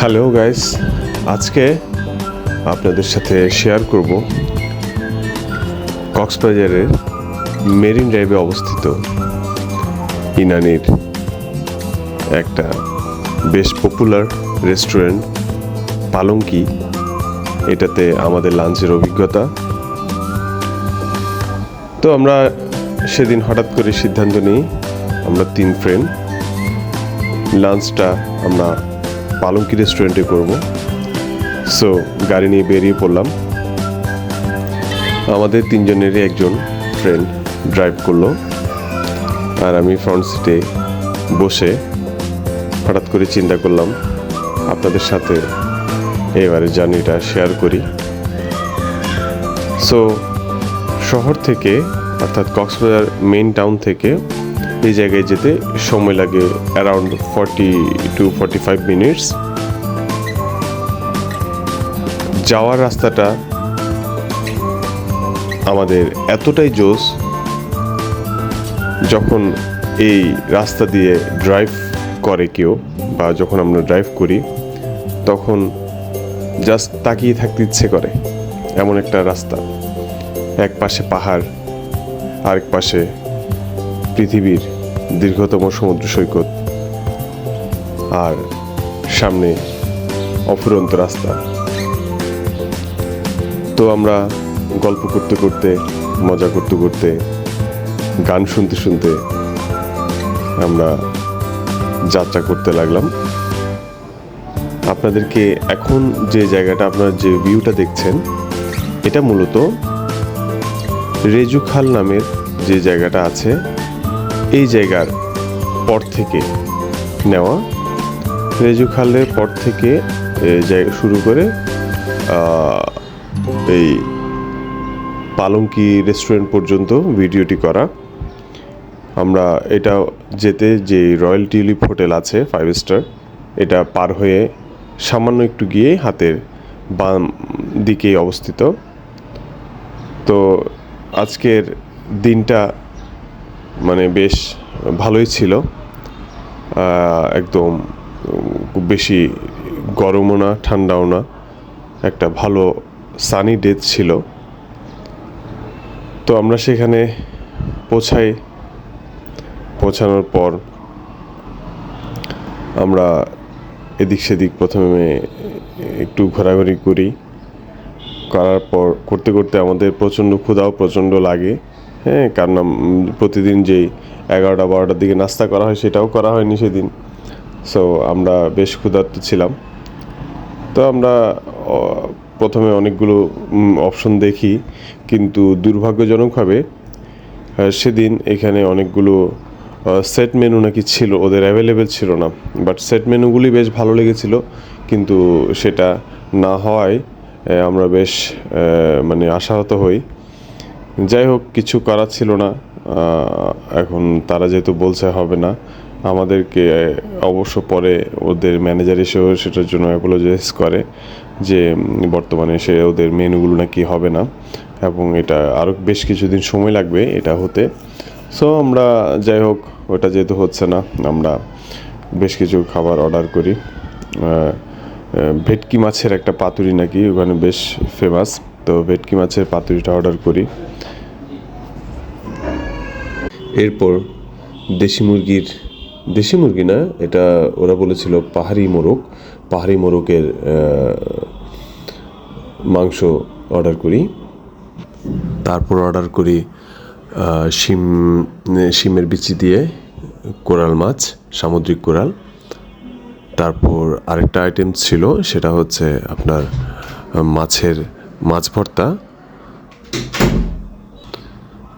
Hello guys, আজকে আপনাদের সাথে শেয়ার করব কক্সবাজারের মেরিন ড্রাইভে অবস্থিত ইনানির একটা বেশ পপুলার রেস্টুরেন্ট পালঙ্কি। এটাতে আমাদের লাঞ্চের অভিজ্ঞতা। তো আমরা সেদিন হঠাৎ করে সিদ্ধান্ত নিই, আমরা 3 ফ্রেন্ড লাঞ্চটা আমরা পালঙ্কি রেস্টুরেন্টে করব। সো গাড়ি নিয়ে বেরিয়ে পড়লাম। আমাদের 3 জনেরই একজন ফ্রেন্ড ড্রাইভ করলো, আর আমি ফ্রন্ট সিটে বসে হঠাৎ করে চিন্তা করলাম আপনাদের সাথে এবারে জার্নিটা শেয়ার করি। সো শহর থেকে অর্থাৎ কক্সবাজার মেইন টাউন থেকে এই জায়গায় যেতে সময় লাগে অ্যারাউন্ড 40 to 45 মিনিটস। যাওয়ার রাস্তাটা আমাদের এতটাই জোস, যখন এই রাস্তা দিয়ে ড্রাইভ করে কেউ বা যখন আমরা ড্রাইভ করি তখন জাস্ট তাকিয়ে থাকতে ইচ্ছে করে। এমন একটা রাস্তা, এক পাশে পাহাড়, আরেক পাশে পৃথিবীর দীর্ঘতম সমুদ্র সৈকত, আর সামনে অফুরন্ত রাস্তা। তো আমরা গল্প করতে করতে, মজা করতে করতে, গান শুনতে শুনতে আমরা যাত্রা করতে লাগলাম। আপনাদেরকে এখন যে জায়গাটা, আপনার যে ভিউটা দেখছেন, এটা মূলত রেজুখাল নামের যে জায়গাটা আছে, এই জায়গার পর থেকে নেওয়া। রেজুখালের পর থেকে শুরু করে এই পালঙ্কি রেস্টুরেন্ট পর্যন্ত ভিডিওটি করা। আমরা এটা যেতে যে রয়্যাল টিউলিপ হোটেল আছে 5 স্টার, এটা পার হয়ে সামান্য একটু গিয়ে হাতের বাম দিকেই অবস্থিত। তো আজকের দিনটা মানে বেশ ভালোই ছিল, একদম খুব বেশি গরমও না ঠান্ডাও না, একটা ভালো সানি ডে ছিল। তো আমরা সেখানে পৌঁছানোর পর আমরা এদিক সেদিক প্রথমে একটু ঘোরাঘুরি করার পর করতে করতে আমাদের প্রচণ্ড ক্ষুধাও প্রচণ্ড লাগে। হ্যাঁ, কারণ প্রতিদিন যেই 11টা-12টার দিকে নাস্তা করা হয় সেটাও করা হয়নি সেদিন। সো আমরা বেশ ক্ষুধার্ত ছিলাম। তো আমরা প্রথমে অনেকগুলো অপশন দেখি, কিন্তু দুর্ভাগ্যজনকভাবে সেদিন এখানে অনেকগুলো সেট মেনু নাকি ছিল, ওদের অ্যাভেলেবেল ছিল না। বাট সেট মেনুগুলি বেশ ভালো লেগেছিল, কিন্তু সেটা না হওয়ায় আমরা বেশ মানে আশাহত হই। যাই হোক, কিছু করার ছিল না। এখন তারা যেহেতু বলছে হবে না, আমাদেরকে অবশ্য পরে ওদের ম্যানেজার এসেও সেটার জন্য অ্যাপোলোজাইজ করে যে বর্তমানে সে ওদের মেনুগুলো নাকি হবে না এবং এটা আরও বেশ কিছুদিন সময় লাগবে এটা হতে। সো আমরা যাই হোক, ওটা যেহেতু হচ্ছে না, আমরা বেশ কিছু খাবার অর্ডার করি। ভেটকি মাছের একটা পাতুরি নাকি ওখানে বেশ ফেমাস, তো ভেটকি মাছের পাতুরিটা অর্ডার করি। এরপর দেশি মুরগি না, এটা ওরা বলেছিল পাহাড়ি মোরগের মাংস অর্ডার করি। তারপর অর্ডার করি শিমের বিচি দিয়ে কোরাল মাছ, সামুদ্রিক কোরাল। তারপর আরেকটা আইটেম ছিল, সেটা হচ্ছে আপনার মাছ ভর্তা।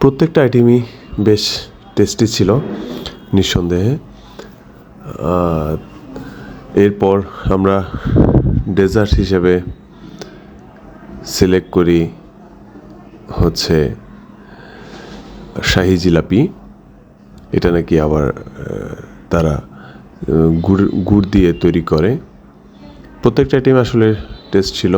প্রত্যেকটা আইটেমই বেশ টেস্টি ছিল নিঃসন্দেহে। এরপর আমরা ডেজার্ট হিসেবে সিলেক্ট করি হচ্ছে শাহি জিলাপি। এটা নাকি আবার তারা গুড় দিয়ে তৈরি করে। প্রত্যেকটা আইটেম আসলে টেস্ট ছিল।